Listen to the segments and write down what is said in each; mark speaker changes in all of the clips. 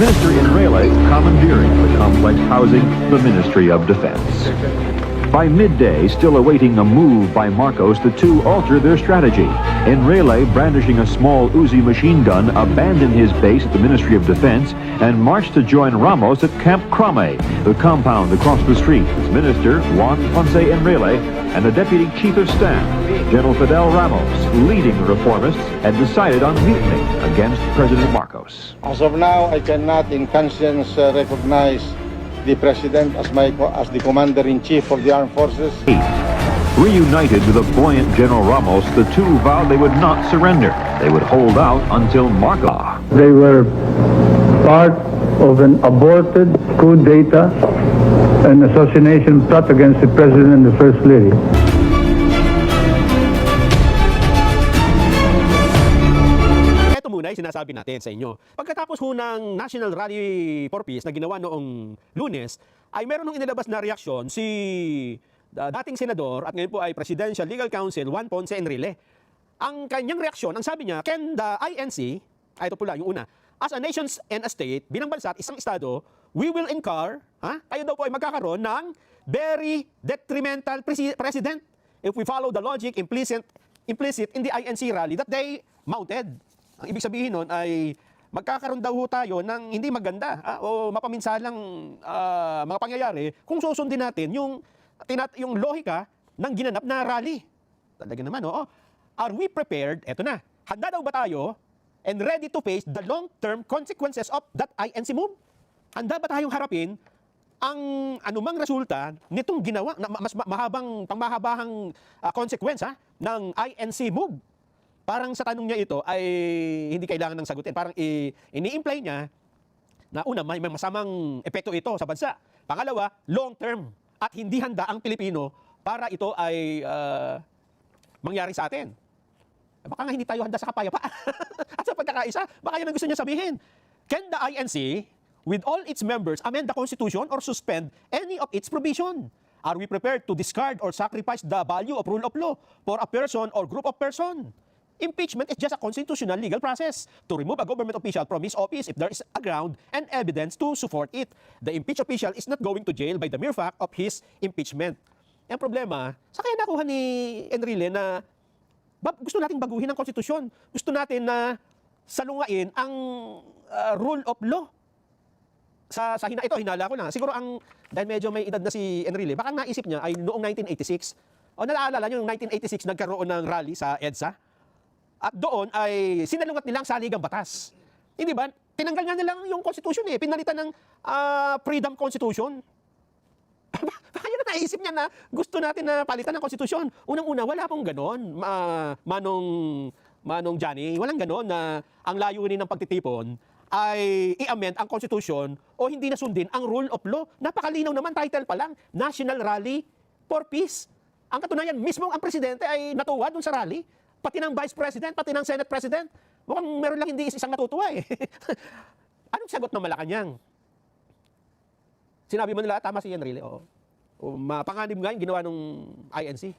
Speaker 1: Minister Enrile commandeering the complex housing the Ministry of Defense. By midday, still awaiting a move by Marcos, the two alter their strategy. Enrile, brandishing a small Uzi machine gun, abandoned his base at the Ministry of Defense and marched to join Ramos at Camp Crame, the compound across the street. Its minister, Juan Ponce Enrile, and the Deputy Chief of Staff, General Fidel Ramos, leading the reformists, had decided on mutiny against President Marcos.
Speaker 2: As of now, I cannot in conscience recognize the President as the Commander-in-Chief of the Armed Forces.
Speaker 1: Reunited with a buoyant General Ramos, the two vowed they would not surrender. They would hold out until Marcos.
Speaker 3: They were part of an aborted coup d'etat and assassination plot against the President and the First Lady.
Speaker 4: Ay sinasabi natin sa inyo. Pagkatapos ho ng National Rally for Peace na ginawa noong Lunes, ay meron nung inilabas na reaksyon si dating senador at ngayon po ay Presidential Legal Counsel Juan Ponce Enrile. Ang kanyang reaksyon, ang sabi niya, can the INC, ito pula yung una, as a nation and a state, bilang bansa at isang estado, we will incur, kayo daw po ay magkakaroon ng very detrimental president if we follow the logic implicit in the INC rally that they mounted. Ang ibig sabihin nun ay magkakaroon daw ho tayo ng hindi maganda o mapaminsalang mga pangyayari kung susundin natin yung lohika ng ginanap na rally. Talaga naman, oo. Are we prepared? Eto na. Handa daw ba tayo and ready to face the long-term consequences of that INC move? Handa ba tayong harapin ang anumang resulta nitong ginawa na mas pangmahabahang consequence ng INC move? Parang sa tanong niya ito ay hindi kailangan ng sagutin. Parang ini-imply niya na una, may masamang epekto ito sa bansa. Pangalawa, long term at hindi handa ang Pilipino para ito ay mangyari sa atin. Baka nga hindi tayo handa sa kapayapaan. At sa pagkakaisa, baka yun ang gusto niya sabihin. Can the INC, with all its members, amend the Constitution or suspend any of its provision? Are we prepared to discard or sacrifice the value of rule of law for a person or group of person? Impeachment is just a constitutional legal process to remove a government official from his office if there is a ground and evidence to support it. The impeached official is not going to jail by the mere fact of his impeachment. Ang problema, sa kaya nakuha ni Enrile na gusto nating baguhin ang konstitusyon. Gusto natin na salungain ang rule of law. Hinala ko lang. Siguro dahil medyo may edad na si Enrile, baka naisip niya ay noong 1986. O naalala niyo, noong 1986 nagkaroon ng rally sa EDSA. At doon ay sinalungat nilang saligang batas. Hindi ba? Tinanggal nga nilang yung constitution Pinalitan ng freedom constitution. Kaya na naisip niya na gusto natin na palitan ng konstitusyon. Unang-una, wala pong ganon, Manong Johnny. Walang ganon na ang layunin ng pagtitipon ay i-amend ang konstitusyon o hindi na sundin ang rule of law. Napakalinaw naman, title pa lang, National Rally for Peace. Ang katunayan, mismo ang presidente ay natuwa dun sa rally. Pati ng Vice President, pati ng Senate President. Mukhang meron lang hindi isang natutuwa Anong sagot ng Malacanang? Sinabi mo nila, tama si Enrile. Mapanganib nga yung ginawa ng INC.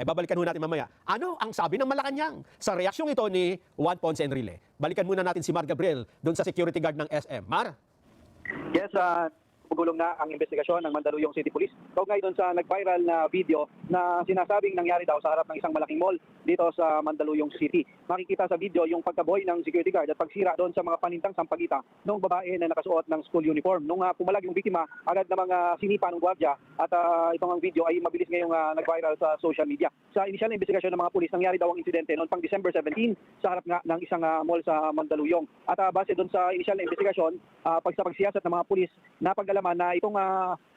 Speaker 4: Babalikan muna natin mamaya. Ano ang sabi ng Malacanang sa reaksyong ito ni Juan Ponce Enrile? Balikan muna natin si Mar Gabriel doon sa security guard ng SM. Mar?
Speaker 5: Yes, pagulong na ang investigasyon ng Mandaluyong City Police. Kaugnay doon sa nag-viral na video na sinasabing nangyari daw sa harap ng isang malaking mall dito sa Mandaluyong City. Makikita sa video yung pagkaboy ng security guard at pagsira doon sa mga panintang sampagita ng babae na nakasuot ng school uniform. Nung pumalag yung biktima, agad na mga sinipa ng gwardiya at itong video ay mabilis ngayong nag-viral sa social media. Sa inisyal na investigasyon ng mga pulis, nangyari daw ang insidente noong pang December 17 sa harap nga ng isang mall sa Mandaluyong. At base doon sa inisyal na investigasyon, pagsiyasat ng mga pulis, napag-alaman na itong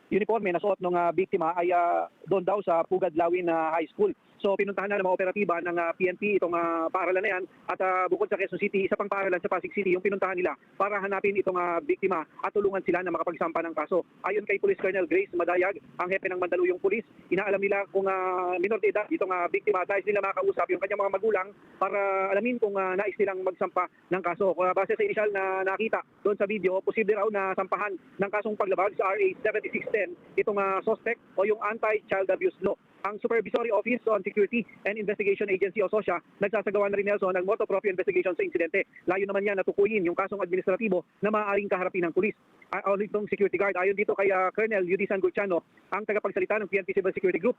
Speaker 5: uniforme na suot ng biktima ay doon daw sa Pugad Lawin High School. So pinuntahan na ng mga operatiba ng PNP itong paaralan na yan at bukod sa Quezon City, isa pang paaralan sa Pasig City yung pinuntahan nila para hanapin itong biktima at tulungan sila na makapagsampa ng kaso. Ayon kay Police Colonel Grace Madayag, ang hepe ng Mandaluyong Police, inaalam nila kung minor de edad itong biktima dahil nila makausap yung kanyang mga magulang para alamin kung nais nilang magsampa ng kaso. Base sa inisyal na nakita doon sa video, posible raw na sampahan ng kasong paglabag sa RA 7610 itong suspect o yung anti-child abuse law. Ang Supervisory Office on Security and Investigation Agency o SOSIA nagsasagawa na rin, Nelson, ng motu proprio investigation sa insidente. Layo naman yan na tukuyin yung kasong administratibo na maaaring kaharapin ng pulis. Itong security guard, ayon dito kay Colonel Yudisan Gurchano, ang tagapagsalita ng PNP Civil Security Group,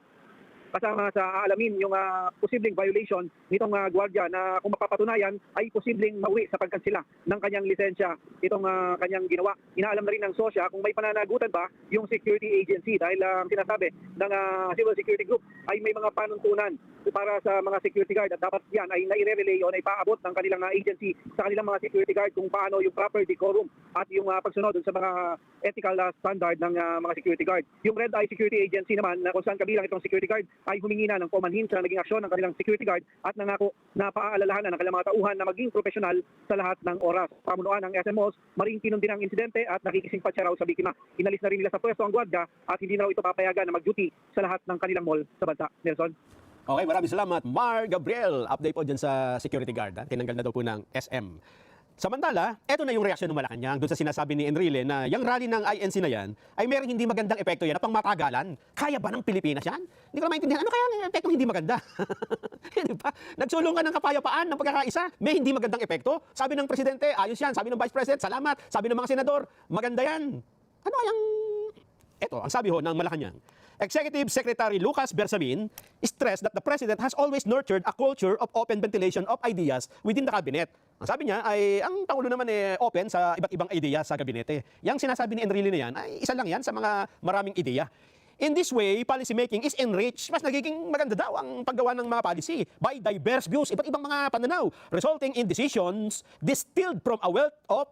Speaker 5: kasama sa aalamin yung posibleng violation nitong gwardiya na kung mapapatunayan ay posibleng mauwi sa pagkansila ng kanyang lisensya itong kanyang ginawa. Inaalam na rin ng SOSIA kung may pananagutan ba yung security agency dahil ang sinasabi ng Civil Security Group ay may mga panuntunan para sa mga security guard at dapat yan ay naire-relay o naipaabot ng kanilang agency sa kanilang mga security guard kung paano yung proper decorum at yung pagsunod dun sa mga ethical standard ng mga security guard. Yung Red Eye Security Agency naman na kung saan kabilang itong security guard ay humingi na ng paumanhin sa naging aksyon ng kanilang security guard at nangako na paaalalahanan ng kanilang mga tauhan na maging profesional sa lahat ng oras. Pamunuan ng SMOs, maring kinundi ng insidente at nakikisingpat siya raw sa biktima. Inalis na rin nila sa pwesto ang gwardiya at hindi na raw ito papayagan na mag-duty sa lahat ng kanilang mall sa bansa. Nelson?
Speaker 4: Okay, maraming salamat. Mar Gabriel, update po dyan sa security guard. Tinanggal na daw po ng SM. Samantala, eto na yung reaksyon ng Malacanang doon sa sinasabi ni Enrile na yung rally ng INC na yan ay merong hindi magandang epekto yan na pang matagalan. Kaya ba ng Pilipinas yan? Hindi ko na maintindihan. Ano kaya ang epektong hindi maganda? Di ba? Nagsulungan ng kapayapaan ng pagkakaisa. May hindi magandang epekto. Sabi ng Presidente, ayos yan. Sabi ng Vice President, salamat. Sabi ng mga senador, maganda yan. Ano kayang... Eto, ang sabi ho ng Malacanang. Executive Secretary Lucas Bersamin stressed that the President has always nurtured a culture of open ventilation of ideas within the Cabinet. Ang sabi niya ay ang Pangulo naman open sa iba't ibang ideya sa gabinete. Yang sinasabi ni Enrile na yan ay isa lang yan sa mga maraming ideya. In this way, policy making is enriched. Mas nagiging maganda daw ang paggawa ng mga policy by diverse views, iba't ibang mga pananaw, resulting in decisions distilled from a wealth of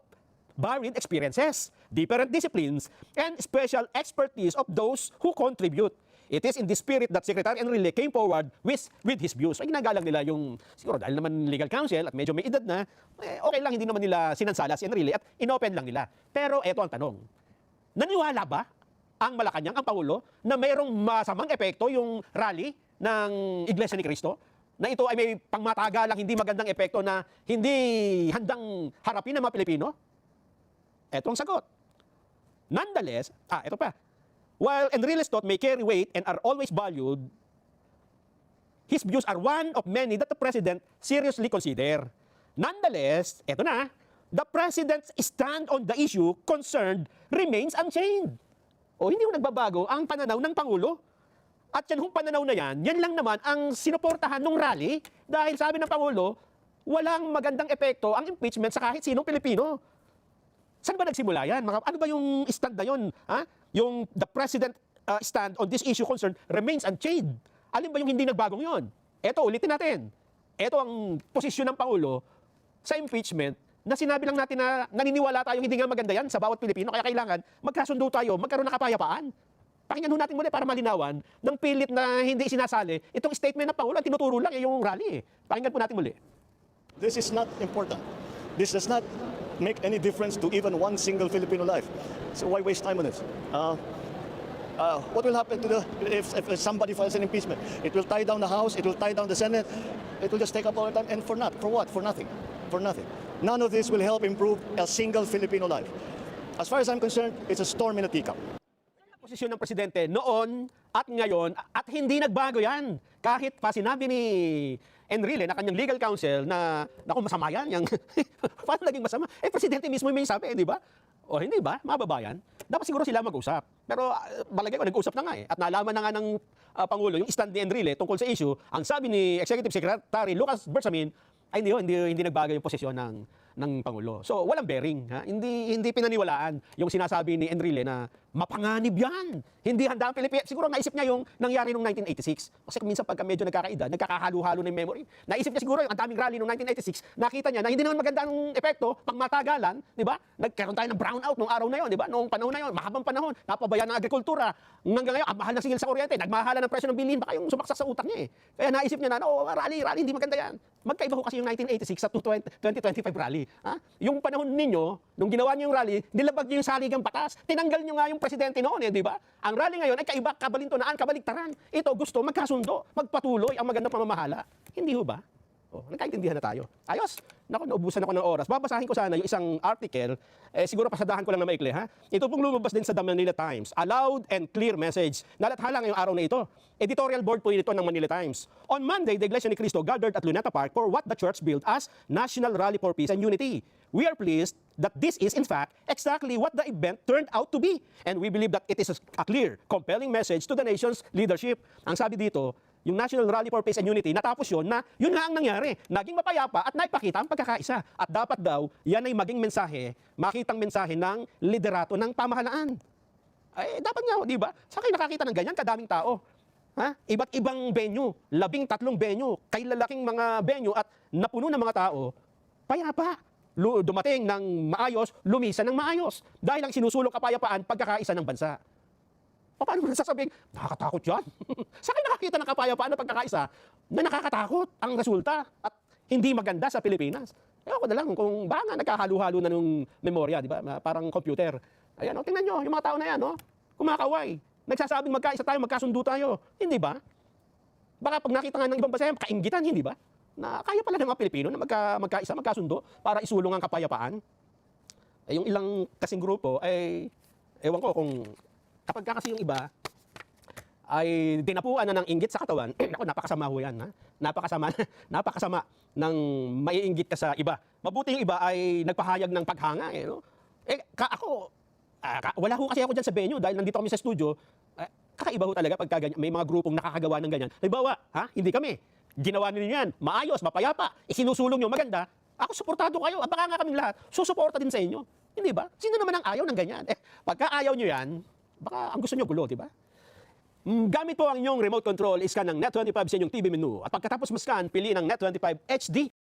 Speaker 4: varied experiences, different disciplines, and special expertise of those who contribute. It is in this spirit that Secretary Enrile came forward with his views. Ay ginagalang nila yung, siguro dahil naman legal counsel at medyo may edad na, okay lang, hindi naman nila sinansala si Enrile at inopen lang nila. Pero eto ang tanong, naniwala ba ang Malacanang, ang Pangulo, na mayroong masamang epekto yung rally ng Iglesia ni Cristo? Na ito ay may pangmatagalang hindi magandang epekto na hindi handang harapin ng mga Pilipino? Eto ang sagot. Nonetheless, ito pa. While Enrile's thought may carry weight and are always valued, his views are one of many that the President seriously consider. Nonetheless, eto na, the President's stand on the issue concerned remains unchanged. O hindi mo nagbabago ang pananaw ng Pangulo. At yan hong pananaw na yan lang naman ang sinuportahan ng rally dahil sabi ng Pangulo, walang magandang epekto ang impeachment sa kahit sinong Pilipino. Saan ba nagsimula yan? Ano ba yung stand na yun? Ha? Yung the President stand on this issue concerned remains unchanged. Alin ba yung hindi nagbagong yun? Eto, ulitin natin. Eto ang posisyon ng Pangulo sa impeachment na sinabi lang natin na naniniwala tayong hindi nga maganda yan sa bawat Pilipino. Kaya kailangan magkasundo tayo, magkaroon ng kapayapaan. Pakinggan ho natin muli para malinawan ng pilit na hindi sinasali. Itong statement ng Pangulo, tinuturo lang yung rally. Pakinggan po natin muli.
Speaker 6: This is not important. This does not make any difference to even one single Filipino life. So why waste time on this? What will happen to if somebody files an impeachment? It will tie down the House, it will tie down the Senate, it will just take up all the time, and for what? For nothing. For nothing. None of this will help improve a single Filipino life. As far as I'm concerned, it's a storm in a teacup.
Speaker 4: Posisyon ng Presidente noon at ngayon at hindi nagbago yan. Kahit pa sinabi ni Enrile na kanyang legal counsel na naku masama yan. Paano naging masama? Presidente mismo may sabi, di ba? O hindi ba? Mababayan. Dapat siguro sila mag-usap. Pero balagay ko, nag-usap na nga At nalaman na nga ng Pangulo yung stand ni Enrile tungkol sa issue. Ang sabi ni Executive Secretary Lucas Bersamin ay hindi nagbago yung posisyon ng Pangulo. So, walang bearing. Ha? Hindi pinaniwalaan yung sinasabi ni Enrile na mapanganib yan. Hindi handa ang Pilipinas. Siguro naisip niya yung nangyari noong 1986. Kasi minsan pagka medyo nagkakaedad, nagkakahalo-halo na yung memory. Naisip niya siguro yung ang daming rally noong 1986. Nakita niya na hindi naman maganda ang epekto pang matagalan. Di ba? Nagkaroon tayo ng brownout noong araw na yon, di ba? Noong panahon na yon, mahabang panahon, napabayaan ng agrikultura. Hanggang ngayon, mahal ng singil sa kuryente, nagmahalan ng presyo ng bilhin, baka yung sumaksak sa utak niya Kaya naisip niya na, rally, hindi maganda yan. Magkaiba ho kasi yung 1986 sa 2025 rally. Ha? Yung panahon ninyo, nung ginawa niyo yung rally, nilabag niyo yung saligang batas. Tinanggal niyo nga yung presidente noon, di ba? Ang rally ngayon ay kaiba, kabalintunaan, kabaligtaran. Ito gusto magkasundo, magpatuloy ang magandang pamamahala. Hindi ho ba? Nagkaintindihan na tayo. Ayos. Naku, naubusan ako ng oras. Babasahin ko sana yung isang article. Siguro pasadahan ko lang na maikli, ha? Ito pong lumabas din sa The Manila Times. A loud and clear message. Nalathala ngayong araw na ito. Editorial board po ito ng Manila Times. On Monday, the Iglesia ni Cristo gathered at Luneta Park for what the church built as National Rally for Peace and Unity. We are pleased that this is, in fact, exactly what the event turned out to be. And we believe that it is a clear, compelling message to the nation's leadership. Ang sabi dito, yung National Rally for Peace and Unity, natapos yun na yun nga ang nangyari. Naging mapayapa at naipakita ang pagkakaisa. At dapat daw, yan ay maging mensahe, makitang mensahe ng liderato ng pamahalaan. Ay, dapat nga, di ba? Sa kayo nakakita ng ganyan, kadaming tao. Ha? Iba't ibang venue, 13 venue, kay lalaking mga venue at napuno ng mga tao, payapa. Dumating ng maayos, lumisan ng maayos. Dahil ang sinusulong kapayapaan, pagkakaisa ng bansa. Paano mo nasasabing, nakakatakot yan? Sa akin nakakita ng kapayapaan na pagkakaisa na nakakatakot ang resulta at hindi maganda sa Pilipinas. Ewan ko na lang kung baka nga nagkahalo-halo na nung memorya, di ba? Parang computer. Ayan, tingnan nyo, yung mga tao na yan, kumakaway. Nagsasabing magkaisa tayo, magkasundo tayo. Hindi ba? Baka pag nakita nga ng ibang bansa, kainggitan, hindi ba? Na kaya pala ng mga Pilipino na magkaisa, magkasundo para isulong ang kapayapaan. Yung ilang kasing grupo, ewan ko kung kapag kasi yung iba ay dinapuan na ng inggit sa katawan, ako, napakasama ho yan. Ha? Napakasama ng maiinggit ka sa iba. Mabuti yung iba ay nagpahayag ng paghanga. Wala ho kasi ako dyan sa venue dahil nandito kami sa studio. Kakaiba ho talaga pagka ganyan, may mga grupong nakakagawa ng ganyan. Halimbawa, hindi kami. Ginawa ninyo yan, maayos, mapayapa, isinusulong nyo, maganda. Ako, suportado kayo, at baka nga kaming lahat, susuporta din sa inyo. Hindi ba? Sino naman ang ayaw ng ganyan? Pagka ayaw nyo yan, baka ang gusto nyo gulo, di ba? Gamit po ang inyong remote control, iscan ng Net25 sa inyong TV menu. At pagkatapos mascan, piliin ang Net25 HD